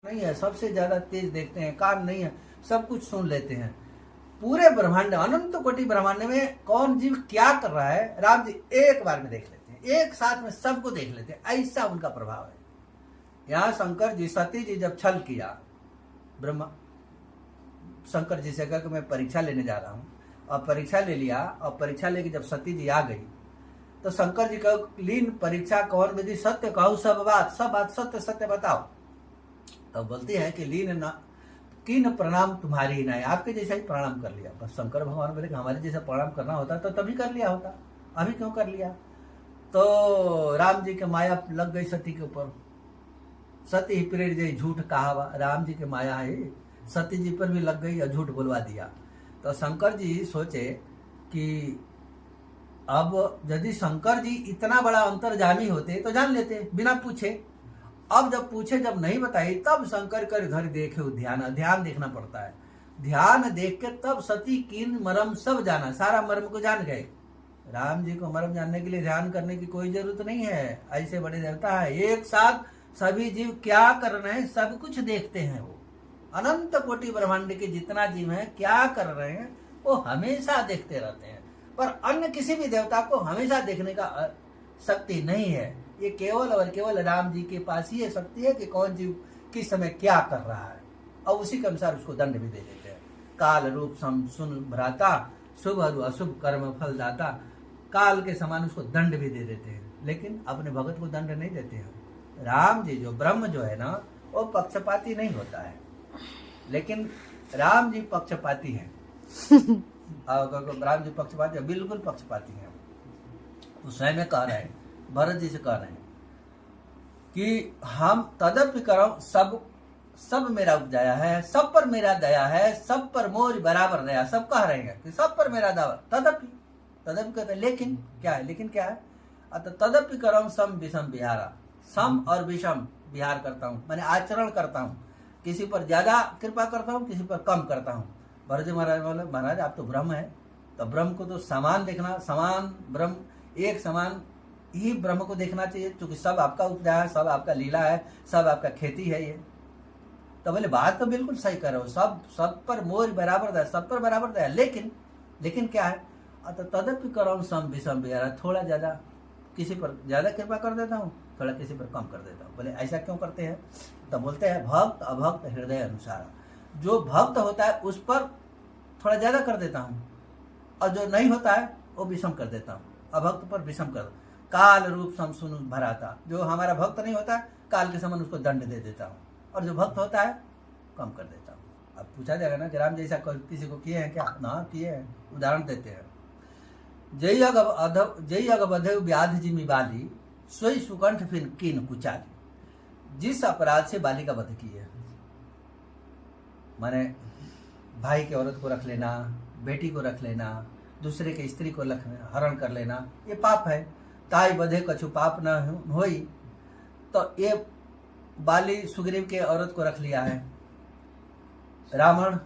नहीं है, सबसे ज्यादा तेज देखते हैं, कान नहीं है, सब कुछ सुन लेते हैं। पूरे ब्रह्मांड, अनंत कोटि ब्रह्मांड में कौन जीव क्या कर रहा है, राम जी एक बार में देख लेते हैं, एक साथ में सबको देख लेते हैं, ऐसा उनका प्रभाव है। यहाँ शंकर जी, सती जी जब छल किया, ब्रह्मा शंकर जी से कहकर मैं परीक्षा लेने जा रहा हूँ, और परीक्षा ले लिया, और परीक्षा लेके जब सती जी आ गई तो शंकर जी कहो लीन परीक्षा कौन विधि सत्य कहूँ सब बात सत्य सत्य बताओ। तो बोलती है कि लीन ना किन प्रणाम तुम्हारी ही नहीं, आपके जैसा ही प्रणाम कर लिया। बस शंकर भगवान बोले कि हमारे जैसा प्रणाम करना होता तो तभी कर लिया होता, अभी क्यों कर लिया। तो राम जी के माया लग गई सती के ऊपर, सती ही प्रेर जी झूठ कहा, राम जी के माया है, सती जी पर भी लग गई और झूठ बोलवा दिया। तो शंकर जी सोचे कि अब यदि शंकर जी इतना बड़ा अंतर्जामी होते तो जान लेते बिना पूछे। अब जब पूछे, जब नहीं बताई, तब शंकर कर घर देखे ध्यान, ध्यान देखना पड़ता है। ध्यान देख के तब सती कीन मरम सब जाना, सारा मर्म को जान गए। राम जी को मर्म जानने के लिए ध्यान करने की कोई जरूरत नहीं है, ऐसे बड़े देवता है, एक साथ सभी जीव क्या कर रहे हैं सब कुछ देखते हैं। वो अनंत कोटि ब्रह्मांड के जितना जीव है क्या कर रहे हैं वो हमेशा देखते रहते हैं, पर अन्य किसी भी देवता को हमेशा देखने का शक्ति नहीं है। ये केवल और केवल राम जी के पास ही ये शक्ति है कि कौन जीव किस समय क्या कर रहा है, और उसी के अनुसार उसको दंड भी दे देते हैं। काल रूप सम सुन भ्राता, शुभ और अशुभ कर्म फल दाता, काल के समान उसको दंड भी दे देते हैं, लेकिन अपने भगत को दंड नहीं देते हैं। राम जी जो ब्रह्म जो है ना, वो पक्षपाती नहीं होता है, लेकिन राम जी पक्षपाती हैं। राम जी पक्षपाती है, बिल्कुल पक्षपाती हैं। वो स्वयं में कह रहे हैं, भरत जी से कह रहे हैं कि हम तदपि करो सब मेरा उपजाया है, सब पर मेरा दया है, सब पर मोर बराबर दया, सब कह रहे हैं कि सब पर मेरा दया। तदपि कहते हैं, लेकिन क्या है, लेकिन क्या है, अतः तदपि करो सम विषम विहारा, सम और विषम विहार करता हूँ, मैंने आचरण करता हूँ, किसी पर ज्यादा कृपा करता हूँ, किसी पर कम करता हूँ। भरत जी महाराज बोले, महाराज आप तो ब्रह्म है, तो ब्रह्म को तो समान देखना, समान ब्रह्म एक समान ही ब्रह्म को देखना चाहिए, क्योंकि सब आपका उपजा है, सब आपका लीला है, सब आपका खेती है ये। तो बोले बात तो बिल्कुल सही कर रहे हो, सब पर मोर बराबर दया, सब पर बराबर दया, लेकिन क्या है, तो तदपि करो सम विषम विहारा, थोड़ा ज्यादा किसी पर ज्यादा कृपा कर देता हूँ, थोड़ा किसी पर कम कर देता हूँ। बोले ऐसा क्यों करते हैं, तो बोलते हैं भक्त अभक्त हृदय अनुसार, जो भक्त होता है उस पर थोड़ा ज्यादा कर देता हूँ, और जो नहीं होता है वो विषम कर देता हूँ, अभक्त पर विषम कर। काल रूप सम सुन भराता, जो हमारा भक्त नहीं होता है काल के समान उसको दंड दे देता हूँ, और जो भक्त होता है कम कर देता हूँ। अब पूछा जाएगा ना कि राम जैसा किसी को किए हैं क्या, ना किए हैं, उदाहरण देते हैं। जय अगबधेव व्याध जिमी बाली, सोई सुकंठ फिर कीन कुचाली। जिस अपराध से बाली का वध की है, माने भाई के औरत को रख लेना, बेटी को रख लेना, दूसरे के स्त्री को हरण कर लेना, ये पाप है। ताई बधे कछु पाप न होई, तो ये बाली सुग्रीव के औरत को रख लिया है, रावण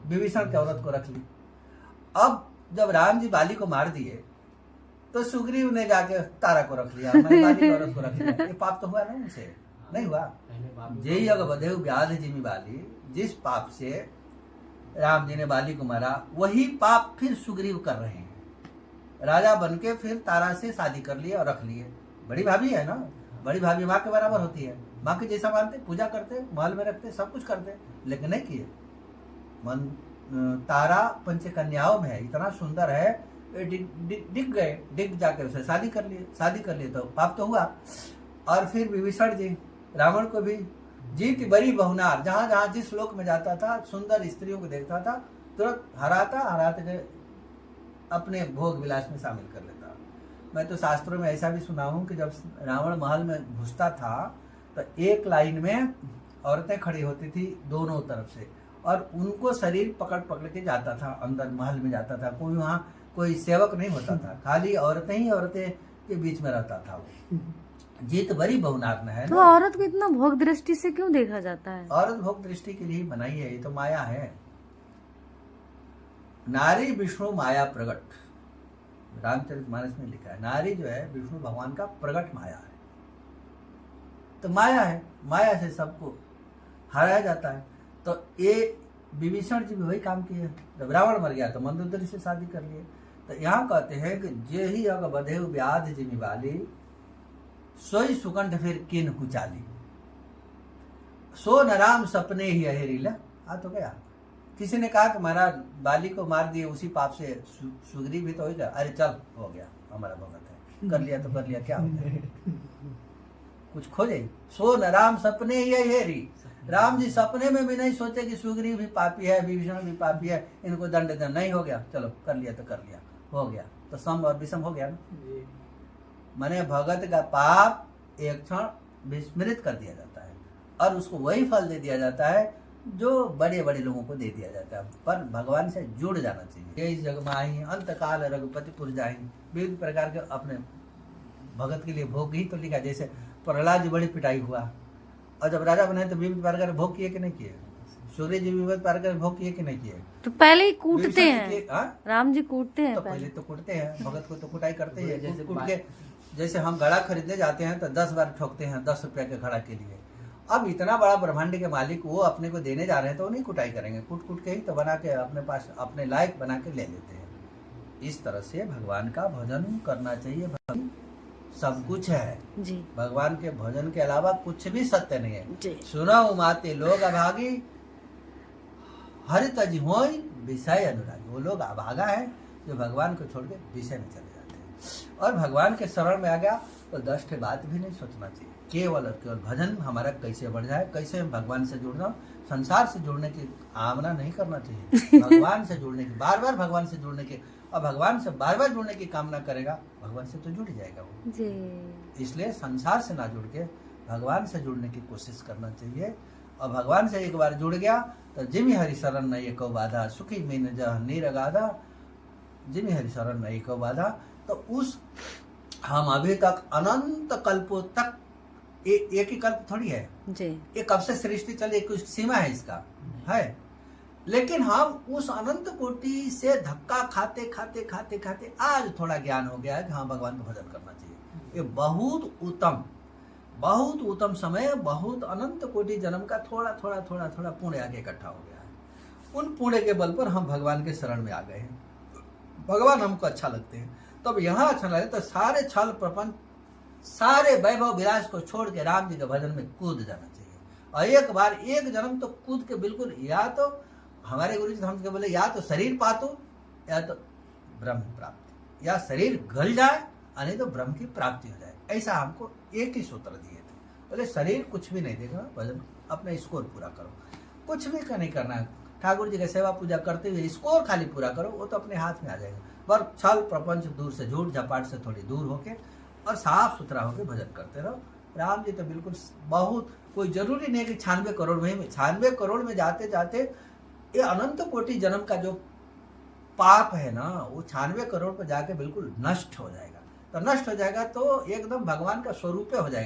विभीषण के औरत को रख ली। अब जब राम जी बाली को मार दिए तो सुग्रीव ने जाके तारा को रख लिया, मैंने बाली की औरत को रख लिया, ये पाप तो हुआ ना उनसे, नहीं हुआ। जय अगबधेव व्याध जिमी बाली, जिस पाप से राम जी ने बाली को मारा वही पाप फिर सुग्रीव कर रहे हैं। राजा बनके फिर तारा से शादी कर लिए और रख लिए। बड़ी भाभी है ना, बड़ी भाभी माँ के बराबर होती है, माँ के जैसा मानते, पूजा करते, महल में रखते, सब कुछ करते, लेकिन नहीं किए। मन तारा पंचकन्याओं में है, इतना सुंदर है, डिग जाके उसे शादी कर लिए तो पाप तो हुआ। और फिर विभीषण जी रावण को भी जीत बड़ी बहुनार, जहां जहां जिस लोक में जाता था सुंदर स्त्रियों को देखता था, तुरंत हराते अपने भोग विलास में शामिल कर लेता। मैं तो शास्त्रों में ऐसा भी सुना हूं कि जब रावण महल में घुसता था तो एक लाइन में औरतें खड़ी होती थी दोनों तरफ से, और उनको शरीर पकड़ पकड़ के जाता था, अंदर महल में जाता था। कोई वहां कोई सेवक नहीं होता था, खाली औरतें ही औरतें के बीच में रहता था वो। जीत बड़ी बहुनाग्न है तो ना। औरत को इतना भोग दृष्टि से क्यों देखा जाता है? औरत भोग दृष्टि के लिए बनाई है, ये तो माया है। नारी विष्णु माया प्रगट, रामचरितमानस में लिखा है, नारी जो है विष्णु भगवान का प्रगट माया है। तो माया है, माया से सबको हराया जाता है। तो ये विभीषण जी भी वही काम किए। जब रावण मर गया तो मंदोदरी से शादी कर लिए। तो यहाँ कहते हैं कि जे ही अग बधेउ व्याध जिमि बाली, सोई सुकंठ फिर किन कुचाली, सो न राम सपने ही अहेरी। ला आ तो गया। किसी ने कहा कि महाराज बाली को मार दिए, उसी पाप से सुग्रीव भी तो हो गया। अरे चल हो गया, हमारा भगत है, कर लिया तो कर लिया, क्या हो गया, कुछ खोजे। सो न राम सपने ही अहेरी, राम जी सपने में भी नहीं सोचे कि सुग्रीव भी पापी है, विभीषण भी पापी है, इनको दंड देना नहीं हो गया, चलो कर लिया तो कर लिया, हो गया। तो सम और विषम हो गया ना। माने भगत का पाप एक क्षण विस्मृत कर दिया जाता है और उसको वही फल दे दिया जाता है जो बड़े बड़े लोगों को दे दिया जाता है। पर भगवान से जुड़ जाना चाहिए। इस जग माही अंत काल रघुपति पुर जाही, विविध प्रकार के अपने भगत के लिए भोग ही तो लिखा। जैसे प्रहलाद जी बड़ी पिटाई हुआ और जब राजा बने तो विविध प्रकार के भोग किए कि नहीं किए? सूर्य जी विविध प्रकार के भोग किए कि नहीं किए? तो पहले ही कूटते हैं, हाँ? राम जी कूटते हैं तो पहले तो कूटते हैं, भगत को तो कुटाई करते ही है। जैसे कूट के, जैसे हम घड़ा खरीदने जाते हैं तो 10 बार ठोकते हैं 10 रुपया के घड़ा के लिए। अब इतना बड़ा ब्रह्मांड के मालिक वो अपने को देने जा रहे हैं तो नहीं कुटाई करेंगे, कूट कूट के ही तो बना के अपने पास अपने लायक बना के ले लेते हैं। इस तरह से भगवान का भजन करना चाहिए। भगवान सब कुछ है जी, भगवान के भजन के अलावा कुछ भी सत्य नहीं है। जी। सुनो माते लोग अभागी, हरित जी होई विषय अनुरागी। वो लोग अभागा है जो भगवान को छोड़ के विषय में चले जाते हैं। और भगवान के शरण में आ गया तो 10 ठे बात भी नहीं सोचना चाहिए। केवल और केवल भजन हमारा कैसे बढ़ जाए, कैसे हम भगवान से जुड़ना। संसार से जुड़ने की कामना नहीं करना चाहिए, भगवान से जुड़ने की, बार बार भगवान से जुड़ने की। और भगवान से बार बार जुड़ने की कामना करेगा, भगवान से तो जुड़ जाएगा वो जी। इसलिए संसार से ना जुड़ के भगवान से जुड़ने की कोशिश करना चाहिए। और भगवान से एक बार जुड़ गया तो जिमि हरि शरण नहीं को बाधा, सुखी मीन जह नीरगाधा, जिमि हरि शरण नहीं को बाधा। तो उस हम अभी तक अनंत कल्पों तक एक ही कल्प थोड़ी है जी, ये कब से सृष्टि चली, कुछ सीमा है इसका है। लेकिन हम उस अनंत कोटि से धक्का खाते खाते खाते खाते आज थोड़ा ज्ञान हो गया है कि हाँ भगवान का भजन करना चाहिए। ये बहुत उत्तम समय, बहुत अनंत कोटि जन्म का थोड़ा थोड़ा थोड़ा थोड़ा पुण्य आगे इकट्ठा हो गया है। उन पुण्य के बल पर हम भगवान के शरण में आ गए हैं, भगवान हमको अच्छा लगते हैं। तब यहाँ अच्छा लगे तो सारे छल प्रपंच, सारे वैभव विलास को छोड़ के राम जी के भजन में कूद जाना चाहिए। और एक बार एक जन्म तो कूद के बिल्कुल, या तो हमारे गुरु जी हमसे बोले या तो शरीर पातो या तो ब्रह्म प्राप्ति, या शरीर गल जाए और नहीं तो ब्रह्म की प्राप्ति हो जाए। ऐसा हमको एक ही सूत्र दिए थे। बोले शरीर कुछ भी नहीं देखना, भजन अपना स्कोर पूरा करो, कुछ भी नहीं करना है। ठाकुर जी की सेवा पूजा करते हुए स्कोर खाली पूरा करो, वो तो अपने हाथ में आ जाएगा। पर छल प्रपंच दूर से, झूठ झपाट से थोड़ी दूर होके और साफ सुथरा होके भजन करते रहो। राम जी तो बिल्कुल बहुत, कोई जरूरी नहीं कि 96 करोड़ में, 96 करोड़ में जाते जाते ये अनंत कोटि जन्म का जो पाप है ना, वो 96 करोड़ पर जाके बिल्कुल नष्ट हो जाएगा। तो नष्ट हो जाएगा तो एकदम भगवान का स्वरूप हो जाएगा।